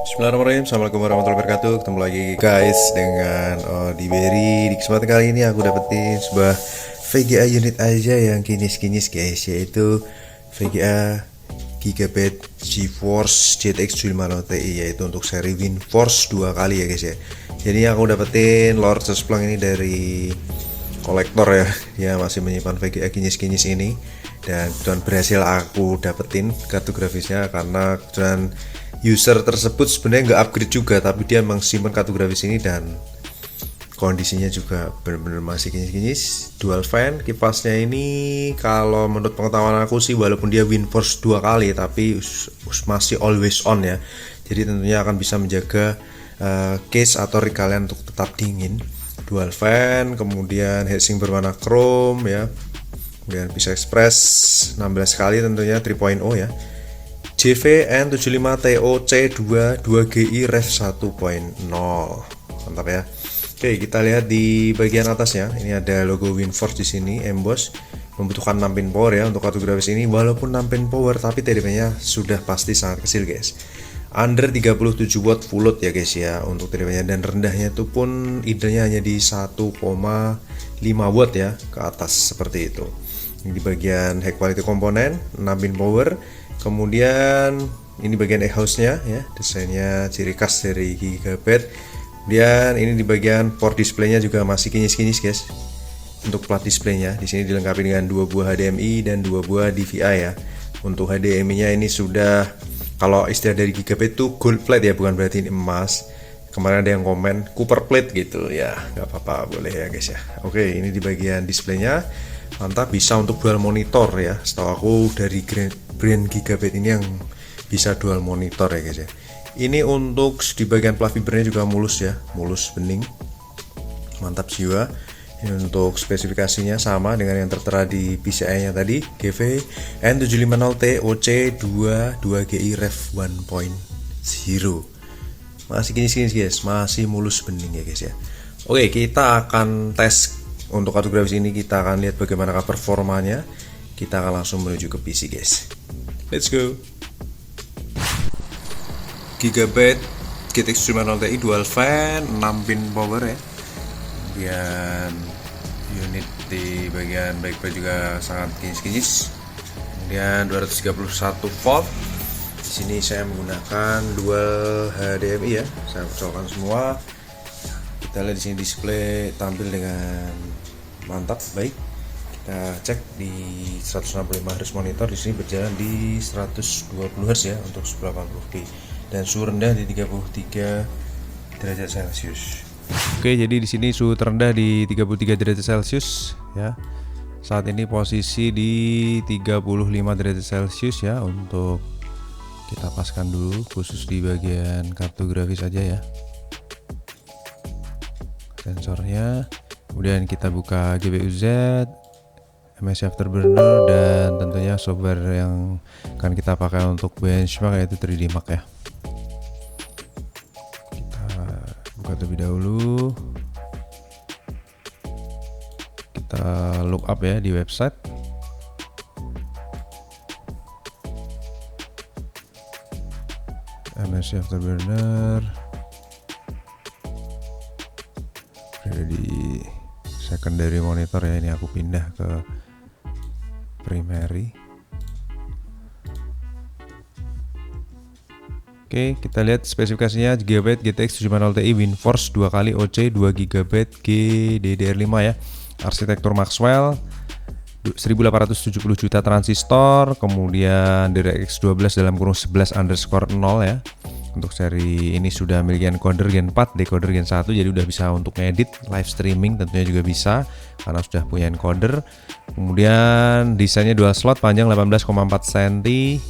Bismillahirrahmanirrahim. Assalamualaikum warahmatullahi wabarakatuh. Ketemu lagi guys dengan Odiberry. Di kesempatan kali ini aku dapetin sebuah VGA unit aja yang kinis-kinis guys, yaitu VGA Gigabyte GeForce GTX 250 Ti, yaitu untuk seri WindForce 2 kali ya guys ya. Jadi aku dapetin Lord Sesplang ini dari kolektor ya. Dia masih menyimpan VGA kinis-kinis ini, dan kebetulan berhasil aku dapetin kartu grafisnya karena kebetulan user tersebut sebenarnya nggak upgrade juga, tapi dia memang simpan kartu grafis ini dan kondisinya juga benar-benar masih kinis-kinis. Dual fan, kipasnya ini kalau menurut pengetahuan aku sih walaupun dia WindForce 2 kali tapi masih always on ya, jadi tentunya akan bisa menjaga case atau rig kalian untuk tetap dingin. Dual fan, kemudian heatsink berwarna chrome ya, kemudian bisa express 16 kali tentunya 3.0 ya. JVN75TOC2 2GI Ref 1.0, mantap ya. Oke, kita lihat di bagian atasnya. Ini ada logo WindForce di sini, emboss. Membutuhkan 6 pin power ya untuk kartu grafis ini. Walaupun 6 pin power, tapi TDP-nya sudah pasti sangat kecil guys. Under 37 watt full load ya guys ya untuk TDP-nya, dan rendahnya itu pun idenya hanya di 1,5 watt ya ke atas seperti itu. Ini di bagian high quality komponen, 6 pin power. Kemudian ini bagian e-house-nya ya, desainnya ciri khas dari Gigabyte. Kemudian ini di bagian port display-nya juga masih kinis-kinis guys. Untuk plat display-nya di sini dilengkapi dengan 2 buah HDMI dan 2 buah DVI ya. Untuk HDMI-nya ini sudah, kalau istilah dari Gigabyte itu gold plate ya, bukan berarti ini emas. Kemarin ada yang komen copper plate gitu ya, nggak apa-apa, boleh ya guys ya. Oke, ini di bagian display-nya mantap, bisa untuk dual monitor ya. Setahu aku dari brand Gigabyte ini yang bisa dual monitor ya guys ya. Ini untuk di bagian plat fibernya juga mulus ya, mulus bening, mantap jiwa. Ini untuk spesifikasinya sama dengan yang tertera di PCI nya tadi, GV N750TOC2 2GI Ref 1.0. Masih kinis-kinis guys, masih mulus bening ya guys ya. Oke, kita akan tes untuk kartu grafis ini, kita akan lihat bagaimana performanya. Kita akan langsung menuju ke PC guys. Let's go. Gigabyte GTX 250 Ti dual fan, 6 pin power ya. Kemudian unit di bagian backplate juga sangat kinis-kinis. Kemudian 231 volt. Di sini saya menggunakan dual HDMI ya. Saya colokan semua. Kita lihat di sini display tampil dengan mantap, baik. Kita cek di 165 Hz monitor, di sini berjalan di 120 Hz ya untuk 1080p, dan suhu rendah di 33 derajat Celcius. Oke, jadi di sini suhu terendah di 33 derajat Celcius ya. Saat ini posisi di 35 derajat Celcius ya. Untuk kita paskan dulu khusus di bagian kartu grafis aja ya, sensornya. Kemudian kita buka GPU-Z, MSI Afterburner, dan tentunya software yang akan kita pakai untuk benchmark yaitu 3D Mark ya. Kita buka terlebih dahulu. Kita look up ya di website. MSI Afterburner ada di secondary monitor ya. Ini aku pindah ke primary. Oke, kita lihat spesifikasinya. Gigabyte GTX 750 Ti WindForce 2 kali OC 2 GB GDDR5 ya. Arsitektur Maxwell, 1870 juta transistor, kemudian DirectX 12 dalam kurung 11_0 ya. Untuk seri ini sudah memiliki encoder Gen 4, decoder Gen 1, jadi udah bisa untuk ngedit, live streaming tentunya juga bisa karena sudah punya encoder. Kemudian desainnya dual slot, panjang 18,4 cm,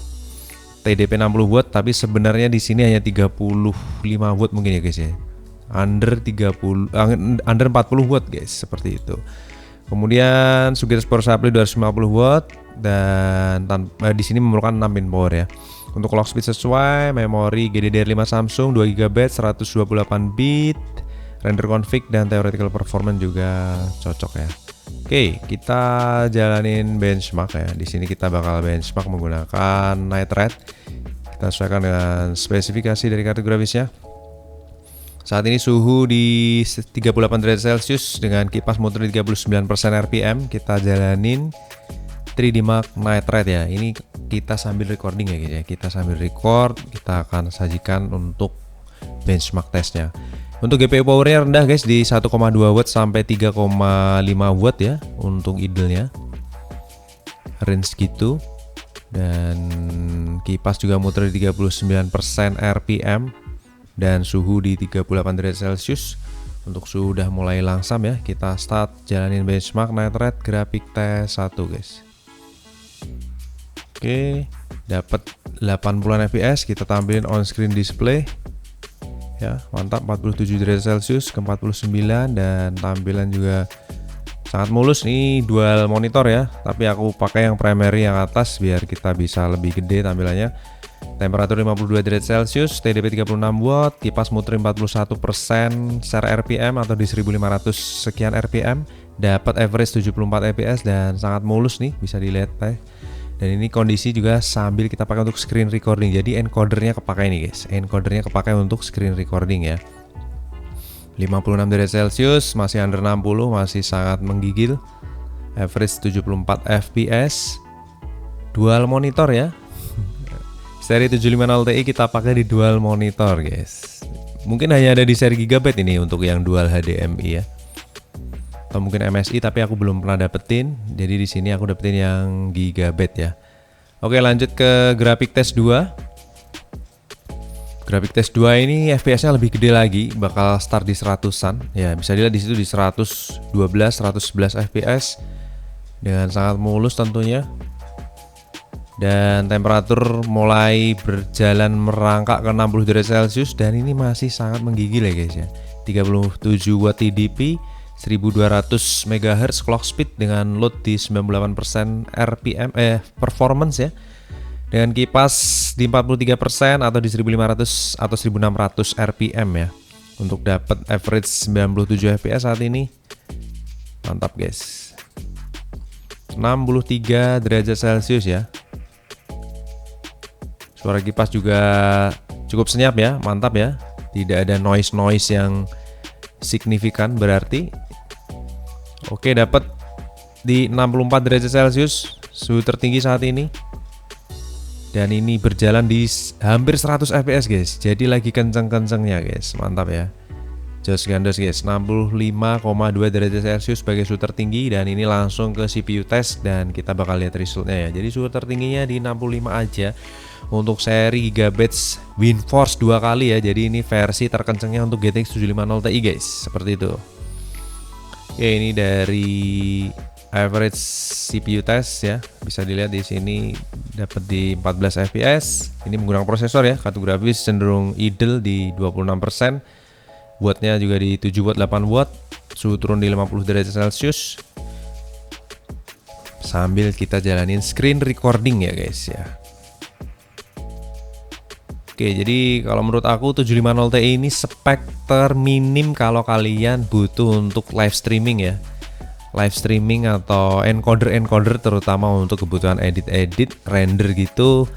TDP 60 watt, tapi sebenarnya di sini hanya 35 watt mungkin ya guys ya. Under 40 watt guys, seperti itu. Kemudian Suggested Power Supply 250 watt, dan di sini memerlukan 6 pin power ya. Untuk clock speed sesuai, memori GDDR5 Samsung 2 GB 128 bit, render config dan theoretical performance juga cocok ya. Oke, kita jalanin benchmark ya. Di sini kita bakal benchmark menggunakan Night Raid. Kita sesuaikan dengan spesifikasi dari kartu grafisnya. Saat ini suhu di 38 derajat Celcius dengan kipas motor di 39% RPM. Kita jalanin 3D Mark Night Ride ya. Ini kita sambil recording ya guys ya. Kita sambil record, kita akan sajikan untuk benchmark testnya. Untuk GPU powernya rendah guys, di 1,2 watt sampai 3,5 watt ya untuk idle-nya. Range gitu. Dan kipas juga muter di 39% RPM dan suhu di 38 derajat Celcius. Untuk suhu udah mulai langsam ya. Kita start jalanin benchmark Night Ride grafik test 1 guys. Oke, dapat 80 fps, kita tampilin on screen display. Ya, mantap, 47 derajat Celcius ke 49 dan tampilan juga sangat mulus. Nih dual monitor ya, tapi aku pakai yang primary yang atas biar kita bisa lebih gede tampilannya. Temperatur 52 derajat Celcius, TDP 36 watt, kipas muter 41% secara RPM atau di 1500 sekian RPM, dapat average 74 fps dan sangat mulus nih, bisa dilihat Dan ini kondisi juga sambil kita pakai untuk screen recording. Jadi encodernya kepakai nih guys, encodernya kepakai untuk screen recording ya. 56 derajat Celcius, masih under 60, masih sangat menggigil. Average 74 fps. Dual monitor ya. Seri 750 Ti kita pakai di dual monitor guys. Mungkin hanya ada di seri Gigabyte ini untuk yang dual HDMI ya. Atau mungkin MSI, tapi aku belum pernah dapetin. Jadi di sini aku dapetin yang Gigabyte ya. Oke, lanjut ke grafik test 2. Grafik test 2 ini FPS-nya lebih gede lagi, bakal start di 100-an. Ya, bisa dilihat di situ di 112, 111 FPS dengan sangat mulus tentunya. Dan temperatur mulai berjalan merangkak ke 60 derajat Celcius dan ini masih sangat menggigil ya guys ya. 37 watt TDP, 1200 MHz clock speed dengan load di 98% RPM performance ya. Dengan kipas di 43% atau di 1500 atau 1600 RPM ya. Untuk dapat average 97 fps saat ini. Mantap guys. 63 derajat Celcius ya. Suara kipas juga cukup senyap ya, mantap ya. Tidak ada noise yang signifikan berarti. Oke, dapat di 64 derajat Celcius, suhu tertinggi saat ini. Dan ini berjalan di hampir 100 fps guys. Jadi lagi kenceng-kencengnya guys, mantap ya. Jos gandos guys, 65,2 derajat Celcius sebagai suhu tertinggi. Dan ini langsung ke CPU test dan kita bakal lihat resultnya ya. Jadi suhu tertingginya di 65 aja untuk seri Gigabyte WindForce 2 kali ya. Jadi ini versi terkencangnya untuk GTX 750 Ti guys, seperti itu. Oke, ini dari average CPU test ya. Bisa dilihat di sini dapat di 14 fps. Ini menggunakan prosesor ya. Kartu grafis cenderung idle di 26%. Wattnya juga di 7 watt 8 watt. Suhu turun di 50 derajat Celcius. Sambil kita jalanin screen recording ya guys ya. Oke, jadi kalau menurut aku 750 Ti ini spek terminim kalau kalian butuh untuk live streaming ya. Live streaming atau encoder terutama untuk kebutuhan edit render gitu.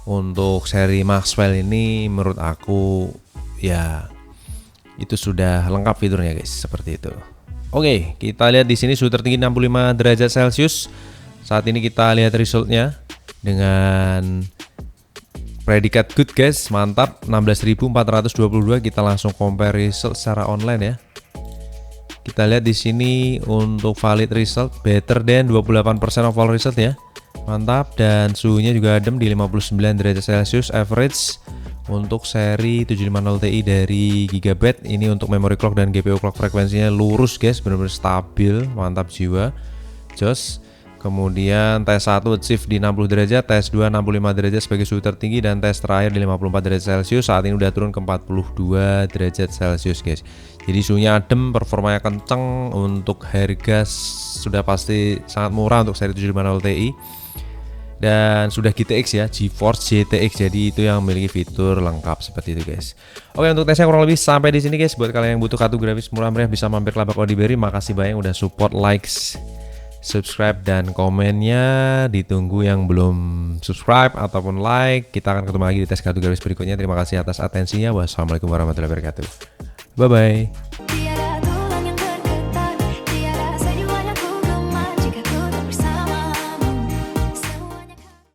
Untuk seri Maxwell ini menurut aku ya itu sudah lengkap fiturnya guys, seperti itu. Oke, kita lihat di sini suhu tertinggi 65 derajat Celcius. Saat ini kita lihat resultnya dengan predikat good guys, mantap, 16.422. Kita langsung compare result secara online ya. Kita lihat di sini untuk valid result better than 28% of all result ya. Mantap, dan suhunya juga adem di 59 derajat Celcius average untuk seri 750 Ti dari Gigabyte. Ini untuk memory clock dan GPU clock frekuensinya lurus guys, benar-benar stabil, mantap jiwa. Jos. Kemudian tes 1 shift di 60 derajat, tes 2 65 derajat sebagai suhu tertinggi, dan tes terakhir di 54 derajat Celcius. Saat ini udah turun ke 42 derajat Celcius guys. Jadi suhunya adem, performanya kenceng. Untuk harga sudah pasti sangat murah untuk seri 750 Ti. Dan sudah GTX ya, GeForce GTX, jadi itu yang memiliki fitur lengkap seperti itu guys. Oke, untuk tesnya kurang lebih sampai di sini guys. Buat kalian yang butuh kartu grafis murah meriah bisa mampir ke Lapak Odiberry. Makasih banyak udah support, likes, subscribe dan komennya. Ditunggu yang belum subscribe ataupun like. Kita akan ketemu lagi di tes kartu garis berikutnya. Terima kasih atas atensinya. Wassalamualaikum warahmatullahi wabarakatuh. Bye bye.